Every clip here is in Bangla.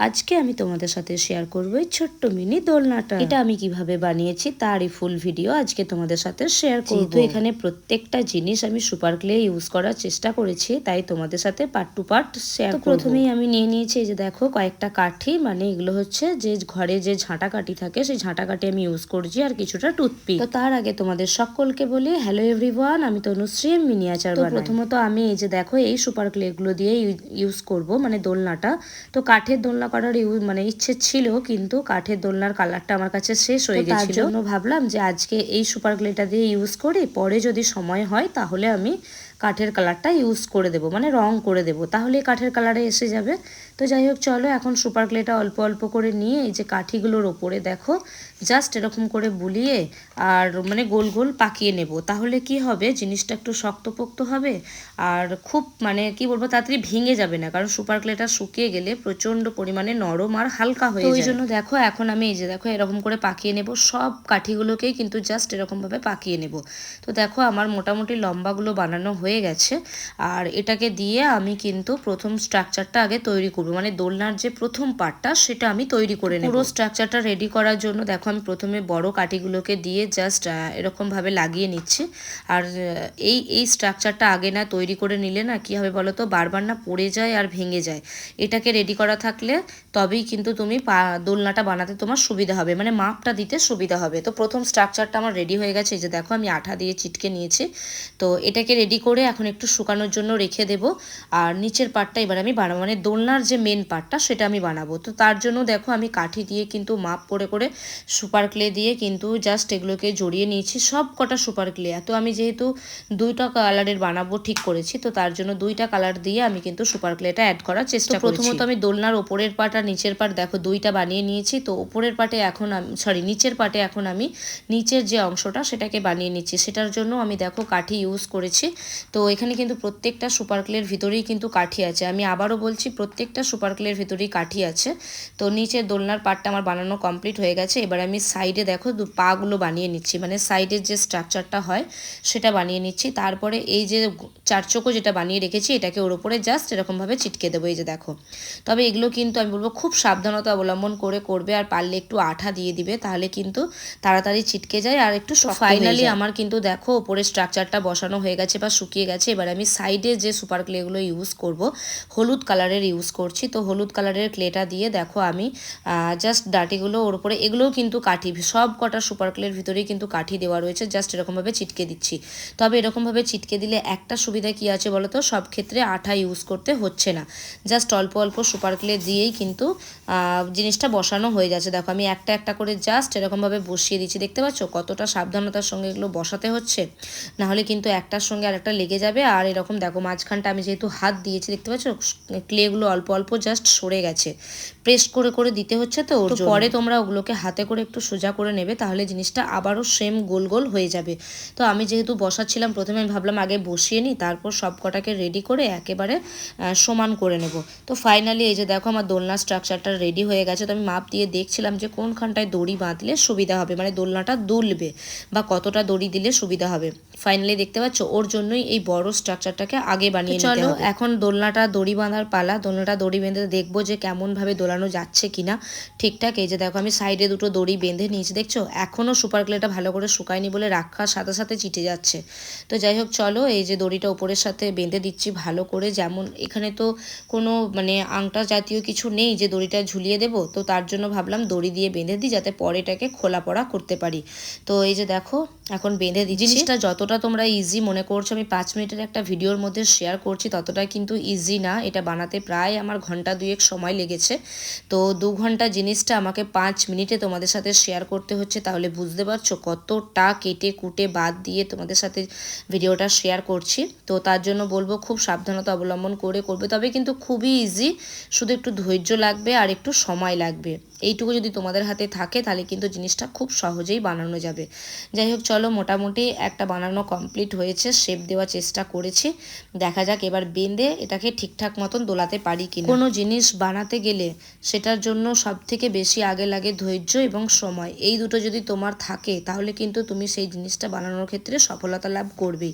আজকে আমি তোমাদের সাথে শেয়ার করব এই ছোট্ট মিনি দোলনাটা। এটা আমি কিভাবে বানিয়েছি তারই ফুল ভিডিও আজকে তোমাদের সাথে শেয়ার করব। তো এখানে প্রত্যেকটা জিনিস আমি সুপার ক্লে ইউজ করার চেষ্টা করেছি, তাই তোমাদের সাথে পার্ট টু পার্ট শেয়ার করব। প্রথমেই আমি নিয়ে নিয়েছি এই যে দেখো কয়েকটা কাঠি, মানে এগুলো হচ্ছে যে ঘরে যে ঝাঁটা কাঠি থাকে সেই ঝাঁটা কাঠি আমি ইউজ করছি, আর কিছুটা টুথপিক। তো তার আগে তোমাদের সকলকে বলি হ্যালো এভরিওয়ান, আমি তনুশ্রী মিনিয়েচার বানাই। প্রথমত আমি এই যে দেখো এই সুপার ক্লে গুলো দিয়ে ইউজ করব, মানে দোলনাটা। তো কাঠের দোলনা করার মানে ইচ্ছে ছিল, কিন্তু কাঠের দোলনার কালারটা আমার কাছে শেষ হয়ে গেছিল। তার জন্য ভাবলাম যে আজকে এই সুপার ক্লেটা দিয়ে ইউজ করি, পরে যদি সময় হয় তাহলে আমি কাঠের কালারটা ইউজ করে দেবো, মানে রং করে দেবো, তাহলে কাঠের কালারে এসে যাবে। তো যাই হোক চলো, এখন সুপার ক্লেটা অল্প অল্প করে নিয়ে এই যে কাঠিগুলোর ওপরে দেখো জাস্ট এরকম করে বুলিয়ে আর মানে গোল গোল পাকিয়ে নেব। তাহলে কি হবে, জিনিসটা একটু শক্তপোক্ত হবে আর খুব মানে কি বলবো তাড়াতাড়ি ভেঙে যাবে না, কারণ সুপার ক্লেটা শুকিয়ে গেলে প্রচণ্ড পরিমাণে নরম আর হালকা হয়ে যায়। ওই জন্য দেখো এখন আমি এই যে দেখো এরকম করে পাকিয়ে নেব, সব কাঠিগুলোকেই কিন্তু জাস্ট এরকমভাবে পাকিয়ে নেব। তো দেখো আমার মোটামুটি লম্বাগুলো বানানো হয়ে গেছে, আর এটাকে দিয়ে আমি কিন্তু প্রথম স্ট্রাকচারটা আগে তৈরি করব, মানে দোলনার যে প্রথম পার্টটা সেটা আমি তৈরি করে নেব। পুরো স্ট্রাকচারটা রেডি করার জন্য দেখো আমি প্রথমে বড় কাঠিগুলোকে দিয়ে জাস্ট এরকমভাবে লাগিয়ে নিচ্ছি। আর এই স্ট্রাকচারটা আগে না তৈরি করে নিলে না কী হবে বলো তো, বারবার না পড়ে যায় আর ভেঙে যায়। এটাকে রেডি করা থাকলে তবেই কিন্তু তুমি দোলনাটা বানাতে তোমার সুবিধা হবে, মানে মাপটা দিতে সুবিধা হবে। তো প্রথম স্ট্রাকচারটা আমার রেডি হয়ে গেছে, এই যে দেখো আমি আঠা দিয়ে চিটকে নিয়েছি। তো এটাকে রেডি করে এখন একটু শুকানোর জন্য রেখে দেবো। আর নিচের পার্টটা এবার আমি বানাবো, মানে দোলনার যে মেন পার্টটা সেটা আমি বানাবো। তো তার জন্য দেখো আমি কাঠি দিয়ে কিন্তু মাপ করে করে সুপার ক্লে দিয়ে কিন্তু জাস্ট এগুলোকে জড়িয়ে নিয়েছি, সব কটা সুপার ক্লে। তো আমি যেহেতু দুইটা কালারের বানাবো ঠিক করেছি, তো তার জন্য দুইটা কালার দিয়ে আমি কিন্তু সুপার ক্লেটা অ্যাড করার চেষ্টা করছি। প্রথমত আমি দোলনার ওপরের পার্ট আর নিচের পার্ট দেখো দুইটা বানিয়ে নিয়েছি। তো ওপরের পার্টে এখন নিচের পার্টে এখন আমি নিচের যে অংশটা সেটাকে বানিয়ে নিচ্ছি। সেটার জন্য আমি দেখো কাঠি ইউজ করেছি। তো এখানে কিন্তু প্রত্যেকটা সুপার ক্লের ভিতরেই কিন্তু কাঠি আছে, আমি আবারও বলছি প্রত্যেকটা সুপার ক্লের ভিতরেই কাঠি আছে। তো নিচের দোলনার পার্টটা আমার বানানো কমপ্লিট হয়ে গেছে। এবার আমি সাইডে দেখো পাগুলো বানিয়ে নিচ্ছি, মানে সাইডের যে স্ট্রাকচারটা হয় সেটা বানিয়ে নিচ্ছি। তারপরে এই যে চারচোকো যেটা বানিয়ে রেখেছি এটাকে ওর উপরে জাস্ট এরকমভাবে চিটকে দেবো, এই যে দেখো। তবে এগুলো কিন্তু আমি বলবো খুব সাবধানতা অবলম্বন করে করবে, আর পারলে একটু আঠা দিয়ে দিবে, তাহলে কিন্তু তাড়াতাড়ি চিটকে যায় আর একটু ফাইনালি আমার কিন্তু দেখো ওপরে স্ট্রাকচারটা বসানো হয়ে গেছে বা শুকিয়ে গেছে। এবার আমি সাইডে যে সুপার ক্লেগুলো ইউজ করব, হলুদ কালারের ইউজ করছি। তো হলুদ কালারের ক্লেটা দিয়ে দেখো আমি জাস্ট ডাটিগুলো ওর উপরে, এগুলোও কিন্তু কাঠি, সব কটা সুপার ক্লের ভিতরেই কিন্তু কাঠি দেওয়া রয়েছে, জাস্ট এরকমভাবে চিটকে দিচ্ছি। তবে এরকমভাবে চিটকে দিলে একটা সুবিধা কি আছে বলো তো, সব ক্ষেত্রে আঠা ইউজ করতে হচ্ছে না, জাস্ট অল্প অল্প সুপার ক্লে দিয়েই কিন্তু জিনিসটা বসানো হয়ে যাচ্ছে। দেখো আমি একটা একটা করে জাস্ট এরকমভাবে বসিয়ে দিচ্ছি, দেখতে পাচ্ছ কতটা সাবধানতার সঙ্গে এগুলো বসাতে হচ্ছে, নাহলে কিন্তু একটার সঙ্গে আর একটা লেগে যাবে। আর এরকম দেখো মাঝখানটা আমি যেহেতু হাত দিয়েছি, দেখতে পাচ্ছ ক্লেগুলো অল্প অল্প জাস্ট সরে গেছে, প্রেস করে করে দিতে হচ্ছে। তো পরে তোমরা ওগুলোকে হাতে করে একটু সোজা করে নেবে, তাহলে জিনিসটা আবারও সেম গোল গোল হয়ে যাবে। তো আমি যেহেতু বসাচ্ছিলাম প্রথমে আমি ভাবলাম আগে বসিয়ে নিই, তারপর সব কটাকে রেডি করে একেবারে সমান করে নেব। তো ফাইনালি এই যে দেখো আমার দোলনা স্ট্রাকচারটা রেডি হয়ে গেছে। তো আমি মাপ দিয়ে দেখছিলাম যে কোনখানটায় দড়ি বাঁধলে সুবিধা হবে, মানে দোলনাটা দুলবে বা কতটা দড়ি দিলে সুবিধা হবে। ফাইনালি দেখতে পাচ্ছ ওর জন্যই এই বড় স্ট্রাকচারটাকে আগে বানিয়ে নিতে হবে। চলো এখন দোলনাটা দড়ি বাঁধার পালা। দোলনাটা দড়ি বেঁধে দেখবো যে কেমনভাবে দোলানো যাচ্ছে কিনা ঠিকঠাক। এই যে দেখো আমি সাইডে দুটো দড়ি বেঁধে নিয়েছি, দেখছো এখনও সুপার ক্লেটা ভালো করে শুকায়নি বলে রাখার সাথে সাথে চিটে যাচ্ছে। তো যাই হোক চলো, এই যে দড়িটা উপরের সাথে বেঁধে দিচ্ছি ভালো করে, যেমন এখানে তো কোনো মানে আংটা জাতীয় কিছু নেই যে দড়িটা ঝুলিয়ে দেবো, তো তার জন্য ভাবলাম দড়ি দিয়ে বেঁধে দিই যাতে পরে এটাকে খোলা পড়া করতে পারি। তো এই যে দেখো এখন বেঁধে দিই। জিনিসটা যতটা তোমরা ইজি মনে করছো আমি 5 মিনিটের একটা ভিডিওর মধ্যে শেয়ার করছি, ততটা কিন্তু ইজি না। এটা বানাতে প্রায় আমার ঘন্টা দুয়েক সময় লেগেছে। তো 2 ঘন্টা জিনিসটা আমাকে 5 মিনিটে তোমাদের সাথে শেয়ার করতে হচ্ছে, তাহলে বুঝতে পারছো কতটা কেটে কুটে বাদ দিয়ে তোমাদের সাথে ভিডিওটা শেয়ার করছি। তো তার জন্য বলবো খুব সাবধানতা অবলম্বন করে করবে, তবে কিন্তু খুবই ইজি, শুধু একটু ধৈর্য লাগবে আর একটু সময় লাগবে। এইটুকু যদি তোমাদের হাতে থাকে তাহলে কিন্তু জিনিসটা খুব সহজেই বানানো যাবে। যাই হোক চলো, চলো মোটামুটি একটা বানানো কমপ্লিট হয়েছে, শেপ দেওয়ার চেষ্টা করেছি, দেখা যাক এবার বেঁধে এটাকে ঠিকঠাক মতন দোলাতে পারি কিনা। কোনো জিনিস বানাতে গেলে সেটার জন্য সবথেকে বেশি আগে লাগে ধৈর্য এবং সময়। এই দুটো যদি তোমার থাকে তাহলে কিন্তু তুমি সেই জিনিসটা বানানোর ক্ষেত্রে সফলতা লাভ করবেই।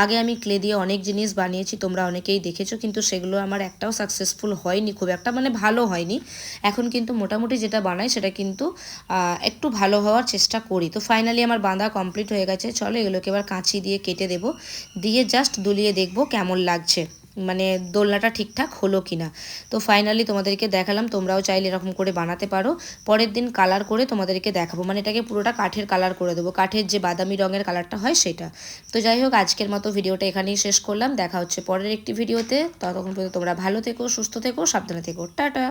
আগে আমি ক্লে দিয়ে অনেক জিনিস বানিয়েছি, তোমরা অনেকেই দেখেছো, কিন্তু সেগুলো আমার একটাও সাকসেসফুল হয়নি, খুব একটা মানে ভালো হয়নি। এখন কিন্তু মোটামুটি যেটা বানাই সেটা কিন্তু একটু ভালো হওয়ার চেষ্টা করি। তো ফাইনালি আমার বাঁধা কমপ্লিট হয়ে গেছে। চলো এগুলোকে এবার কাঁচি দিয়ে কেটে দেবো, দিয়ে জাস্ট দুলিয়ে দেখবো কেমন লাগছে, মানে দোলনাটা ঠিকঠাক হলো কিনা। তো ফাইনালি তোমাদেরকে দেখালাম, তোমরাও চাইলে এরকম করে বানাতে পারো। পরের দিন কালার করে তোমাদেরকে দেখাবো, মানে এটাকে পুরোটা কাঠের কালার করে দেবো, কাঠের যে বাদামি রঙের কালারটা হয় সেটা। তো যাই হোক, আজকের মতো ভিডিওটা এখানেই শেষ করলাম, দেখা হচ্ছে পরের একটি ভিডিওতে। ততক্ষণ পর্যন্ত তোমরা ভালো থেকো, সুস্থ থেকো, সাবধানে থেকো, টাটা।